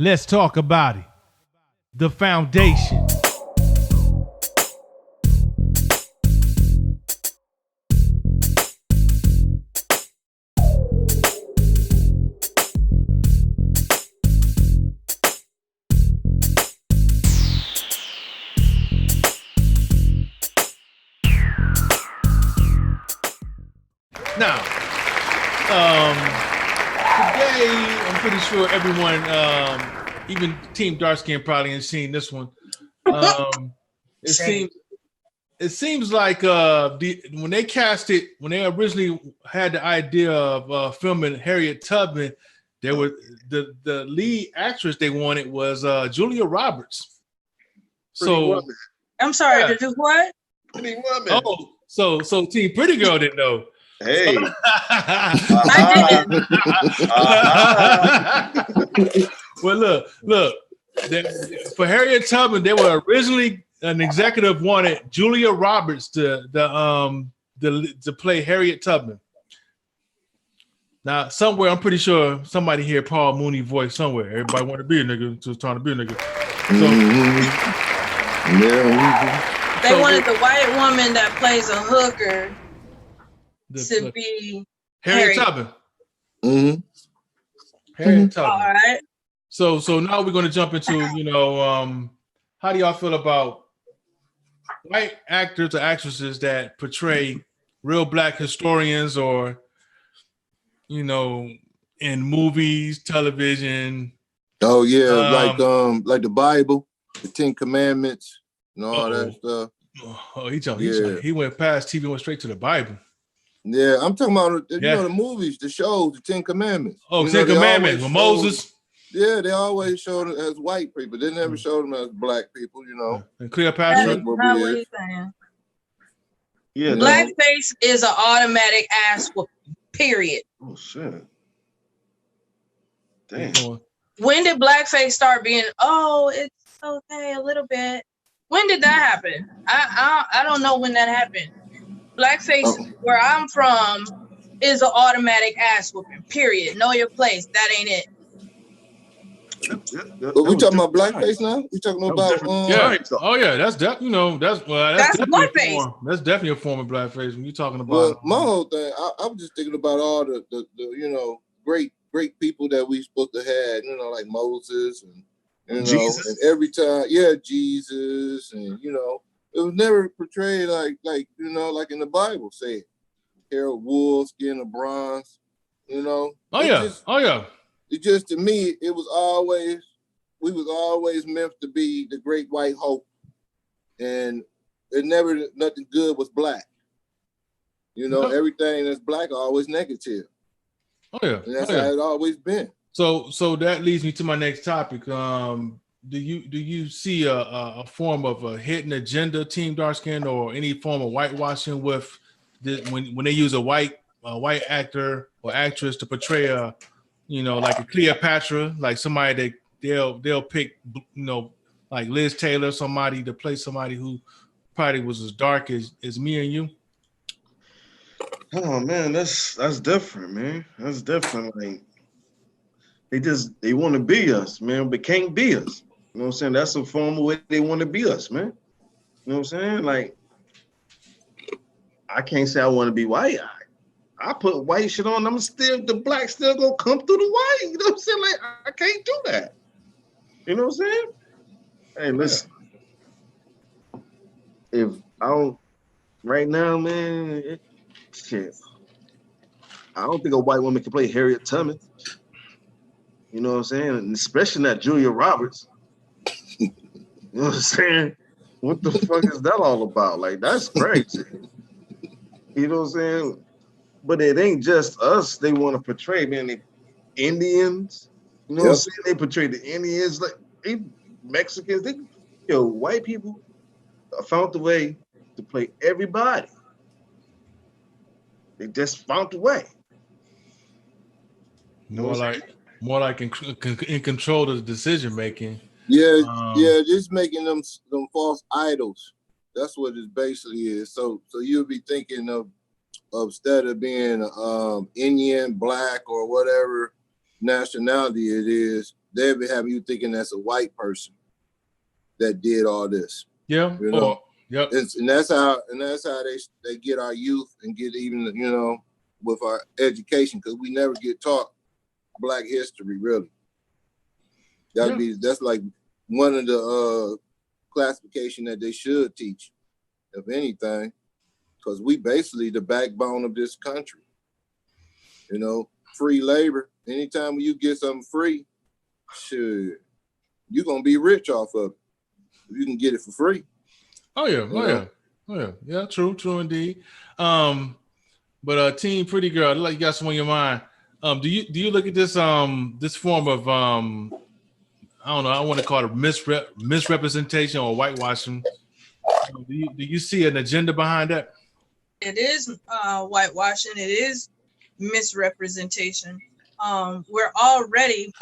Let's talk about it. The foundation. Now, today I'm pretty sure everyone, even Team Darkskin, probably ain't seen this one. It seems like when they when they originally had the idea of filming Harriet Tubman, there were the lead actress they wanted was Julia Roberts. I'm sorry, to do what? Pretty Woman. Oh, so Team Pretty Girl didn't know. Hey. Well, look. For Harriet Tubman, they were originally an executive wanted Julia Roberts to play Harriet Tubman. Now, somewhere I'm pretty sure somebody hear Paul Mooney voice somewhere. Everybody want to be a nigga, just trying to be a nigga. So, they wanted the white woman that plays a hooker to be Harriet Tubman. Mm-hmm. Harriet Tubman. All right. So now we're going to jump into, how do y'all feel about white actors or actresses that portray real black historians or, in movies, television? Oh yeah, like the Bible, the Ten Commandments, and all that stuff. He went past TV, went straight to the Bible. Yeah, I'm talking about the movies, the shows, the Ten Commandments. Oh, Ten Commandments with Moses. Yeah, they always showed it as white people. They never showed them as black people, And Cleopatra. That's not what he's saying. Yeah, blackface is an automatic ass whooping, period. Oh shit. Damn. When did blackface start being, it's okay a little bit? When did that happen? I don't know when that happened. Blackface, where I'm from, is an automatic ass whooping, period. Know your place. That ain't it. But we talking about blackface now? We talking about that's blackface. That's definitely a form of blackface when you're talking about. Well, my whole thing, I was just thinking about all the great people that we supposed to have, like Moses and Jesus. And every time, Jesus, and it was never portrayed like in the Bible, say Harold Wool, skin of bronze, It just, to me, we was always meant to be the great white hope, and nothing good was black. Everything that's black always negative. And that's how it always been. So that leads me to my next topic. Do you see a form of a hidden agenda, Team Darkskin, or any form of whitewashing with when they use a white actor or actress to portray like a Cleopatra, like somebody that they'll pick, like Liz Taylor, somebody to play somebody who probably was as dark as me and you? Oh man, that's different, man. That's different. Like they want to be us, man, but can't be us. You know what I'm saying? That's a form of way they want to be us, man. You know what I'm saying? Like I can't say I want to be white. I put white shit on, the black still gonna come through the white. You know what I'm saying? Like, I can't do that. You know what I'm saying? Hey, listen. If I don't, right now, man, shit. I don't think a white woman can play Harriet Tubman. You know what I'm saying? And especially not Julia Roberts. You know what I'm saying? What the fuck is that all about? Like, that's crazy. You know what I'm saying? But it ain't just us they want to portray, man. The Indians, you know what I'm saying? They portray the Indians, like Mexicans. White people found a way to play everybody. They just found a way. More like in control of the decision making. Just making them false idols. That's what it basically is. So you'll be thinking of instead of being Indian, black, or whatever nationality it is, they'll be having you thinking that's a white person that did all this. Yeah. You know. Yep. And that's how they get our youth and get even, you know, with our education, because we never get taught Black history really. That's like one of the classification that they should teach, if anything, because we basically the backbone of this country. You know, free labor. Anytime you get something free, sure, you're gonna be rich off of it. If you can get it for free. Oh yeah. Yeah, true indeed. But Team Pretty Girl, like you got some on your mind. Do you look at this this form of I don't know, I want to call it misrepresentation or whitewashing? Do you see an agenda behind that? It is whitewashing. It is misrepresentation. We're already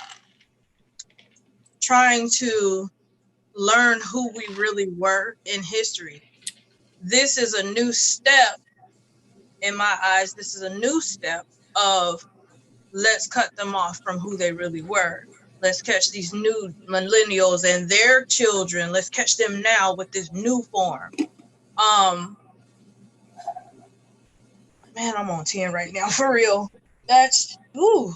trying to learn who we really were in history. This is a new step in my eyes. This is a new step of let's cut them off from who they really were. Let's catch these new millennials and their children. Let's catch them now with this new form. Man, I'm on 10 right now, for real. That's, ooh.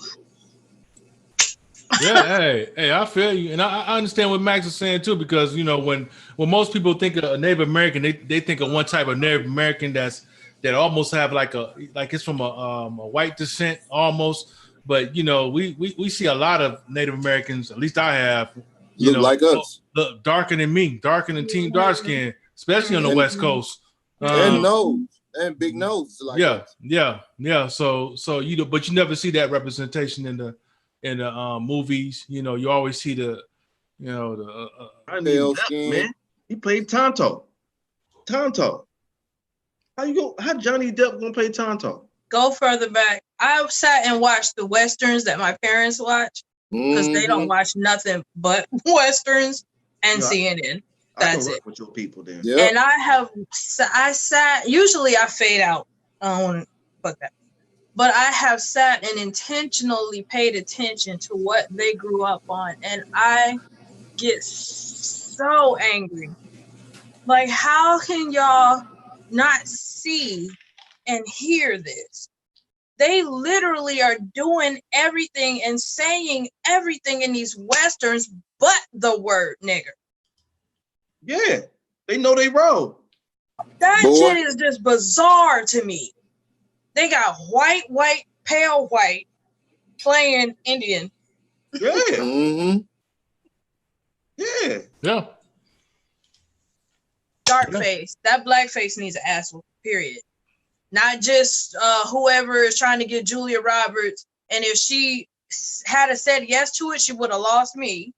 Yeah, hey, I feel you. And I understand what Max is saying too, because, you know, when most people think of a Native American, they think of one type of Native American that almost have like it's from a white descent almost. But, you know, we see a lot of Native Americans, at least I have, look like us. Look darker than me, darker than Team Dark Skin, especially on the West Coast. And nose. And big nose. Like yeah. So you know, but you never see that representation in the movies. You know, you always see the pale skin. Man, he played Tonto. How Johnny Depp gonna play Tonto? Go further back. I sat and watched the Westerns that my parents watch, because they don't watch nothing but Westerns and CNN. That's it. With your people then. Yep. And I sat, usually I fade out. I don't want to fuck that. But I have sat and intentionally paid attention to what they grew up on. And I get so angry. Like, how can y'all not see and hear this? They literally are doing everything and saying everything in these Westerns but the word nigger. Yeah, they know they wrong. That shit is just bizarre to me. They got white, pale white playing Indian. Yeah. Mm-hmm. Yeah. Dark face. That black face needs an ass whoop, period. Not just whoever is trying to get Julia Roberts. And if she had said yes to it, she would have lost me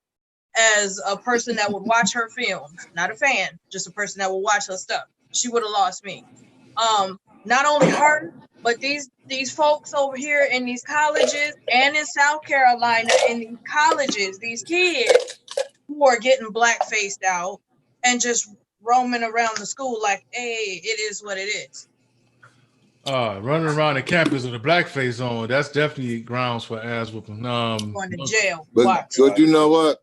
as a person that would watch her films. Not a fan, just a person that would watch her stuff. She would have lost me. Not only her, but these folks over here in these colleges and in South Carolina in these colleges, these kids who are getting black-faced out and just roaming around the school like, hey, it is what it is. Running around the campus with a blackface on, that's definitely grounds for ass whooping. Going to jail. But you know what?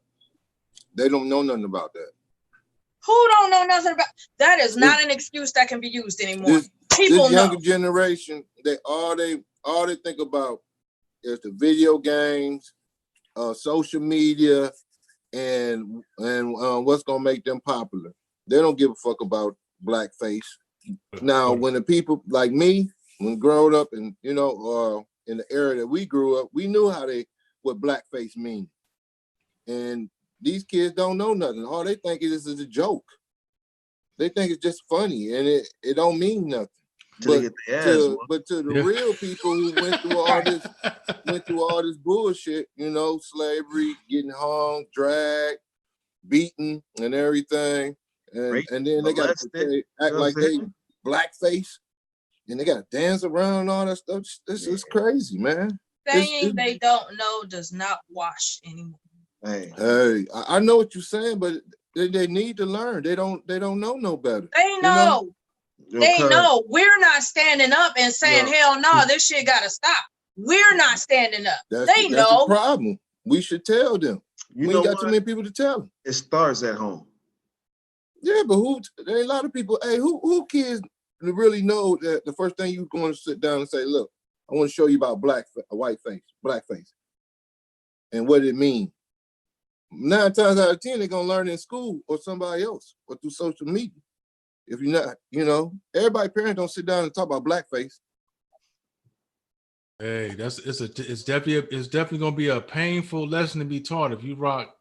They don't know nothing about that. Who don't know nothing about that? Is not an excuse that can be used anymore. People this younger generation, all they think about is the video games, social media, and what's gonna make them popular. They don't give a fuck about blackface. Now, when the people like me, when growing up, and in the era that we grew up, we knew what blackface means, and these kids don't know nothing. All they think is a joke. They think it's just funny, and it don't mean nothing. But to the real people who went through all this bullshit, slavery, getting hung, dragged, beaten, and everything, and then they got to act like they blackface, and they got to dance around and all that stuff. This is crazy, man. Saying they don't know does not wash anymore. Hey, I know what you're saying, but they need to learn. They don't know no better. They know. They know. We're not standing up and saying, hell no, this shit gotta stop. We're not standing up. They know. That's the problem. We should tell them. We ain't got too many people to tell them. It starts at home. Yeah, but there ain't a lot of people. Hey, who kids really know that the first thing you're going to sit down and say, look, I want to show you about blackface, and what it means. 9 times out of 10, they're going to learn in school or somebody else or through social media. If you're not, everybody parents don't sit down and talk about blackface. Hey, it's definitely gonna be a painful lesson to be taught if you rock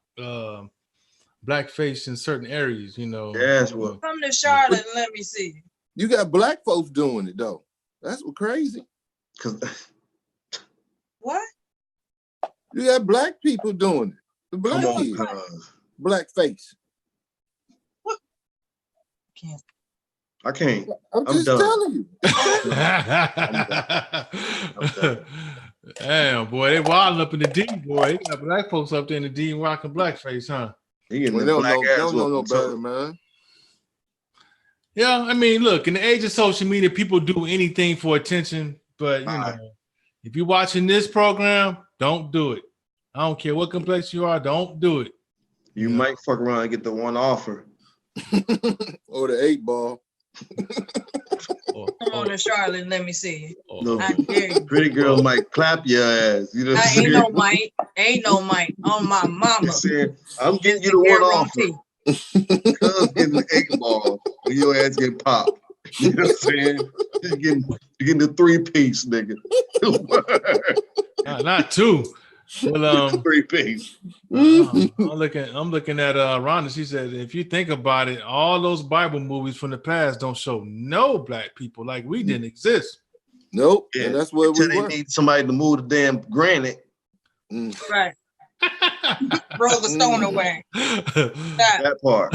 blackface in certain areas. That's what. Come to Charlotte and let me see. You got black folks doing it though. That's what crazy. What? You got black people doing it. The black kids. Blackface. What? Can't. I can't. I'm just telling you. Damn, boy, they wilding up in the D, boy. They got black folks up there in the D rocking blackface, huh? They don't know no better, man. Yeah, I mean, look, in the age of social media, people do anything for attention. But if you're watching this program, don't do it. I don't care what complexion you are, don't do it. You might fuck around and get the one offer. Or the 8-ball. Come on to Charlotte and let me see. No. I dare you. Pretty girl might clap your ass. You know what I'm saying? Ain't no mic on my mama. I'm getting you the one offer. Cuz getting the 8-ball when your ass get popped. You know what I'm saying? You're getting the 3-piece, nigga. Not 2. Well, 3-piece. I'm looking at Rhonda. She said, if you think about it, all those Bible movies from the past don't show no black people, like we didn't exist. Nope. Yeah. And that's what we were. They need somebody to move the damn granite. Right. Roll the stone away. That part.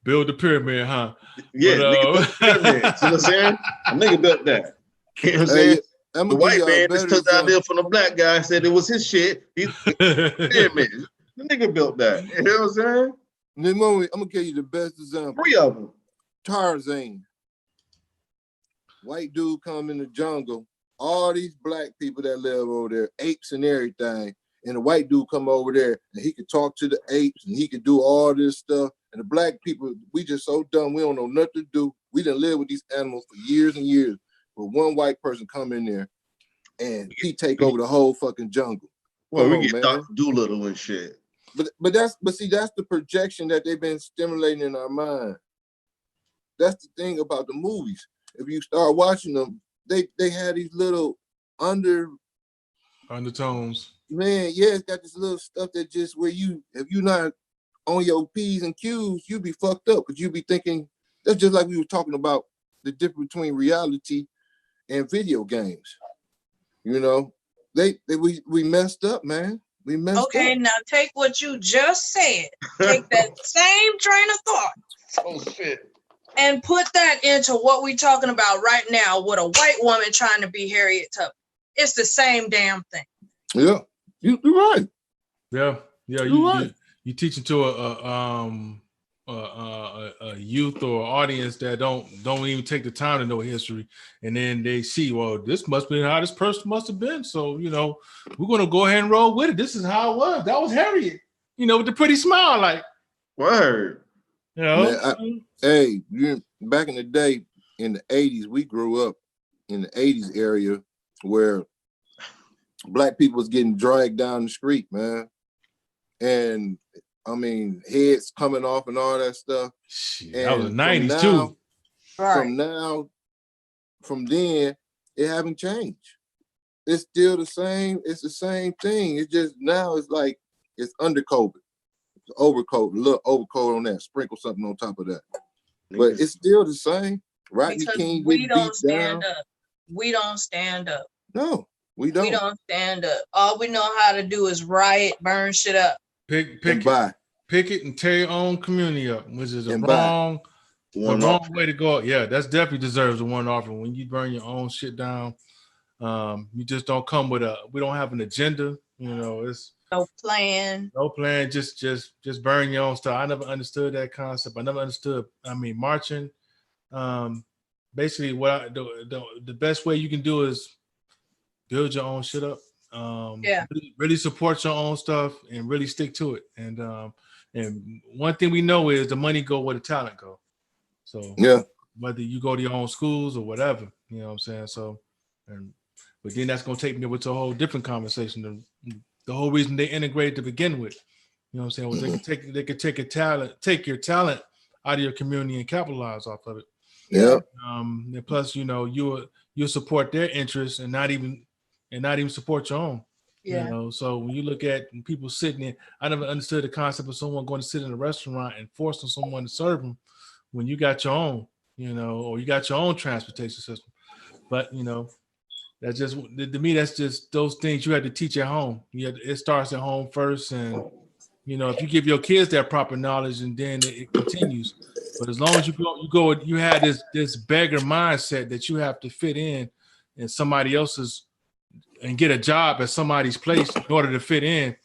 Build the pyramid, huh? Yeah, nigga built the pyramid. See what I'm saying? A nigga built that. You know what I'm saying? The white man just took the idea from the black guy and said it was his shit. He pyramid. The nigga built that. You know what I'm saying? I'm gonna give you the best example. 3 of them. Tarzan. White dude come in the jungle. All these black people that live over there, apes and everything. And the white dude come over there and he could talk to the apes and he could do all this stuff. And the black people, we just so dumb, we don't know nothing to do. We done live with these animals for years and years. But one white person come in there and he take over the whole fucking jungle. Well, we get Dr. Doolittle and shit. But see, that's the projection that they've been stimulating in our mind. That's the thing about the movies. If you start watching them, they had these little undertones. Man, yeah, it's got this little stuff that just where if you're not on your P's and Q's, you be fucked up because you be thinking that's just like we were talking about the difference between reality and video games. We messed up, man. We messed up. Okay, now take what you just said. Take that same train of thought. Oh shit. And put that into what we're talking about right now with a white woman trying to be Harriet Tubman. It's the same damn thing. Yeah, you're right. Yeah, you teaching to a youth or audience that don't even take the time to know history, and then they see, well, this must be how this person must have been. So we're gonna go ahead and roll with it. This is how it was. That was Harriet. With the pretty smile, like word. Man, back in the day, in the 80s, we grew up in the 80s area where black people was getting dragged down the street, man. And I mean, heads coming off and all that stuff. And that was the 90s too. From then, it haven't changed. It's still the same. It's the same thing. It's just now it's like it's undercoat. Overcoat, a little overcoat on that, sprinkle something on top of that. But it's still the same. Rodney King we don't stand up. We don't stand up. No, we don't. We don't stand up. All we know how to do is riot, burn shit up. Pick it and tear your own community up, which is the wrong way to go. Yeah, that's definitely deserves a one offer. When you burn your own shit down, you just don't come with we don't have an agenda. It's no plan. Just burn your own stuff. I never understood that concept. I never understood. I mean, marching. Basically, the best way you can do is build your own shit up. Really support your own stuff and really stick to it. And one thing we know is the money go where the talent go. So yeah, whether you go to your own schools or whatever, you know what I'm saying? So, but then that's going to take me to a whole different conversation. The whole reason they integrated to begin with, you know what I'm saying? Was they could take your talent out of your community and capitalize off of it. Yeah. And plus, you'll support their interests and not even support your own. Yeah. So when you look at people sitting in, I never understood the concept of someone going to sit in a restaurant and forcing someone to serve them when you got your own, or you got your own transportation system. But that's just, to me, that's just those things you have to teach at home. It starts at home first, and if you give your kids that proper knowledge, and then it continues. But as long as you have this beggar mindset that you have to fit in somebody else's and get a job at somebody's place in order to fit in,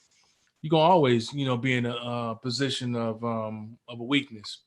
you're gonna always, be in a position of a weakness.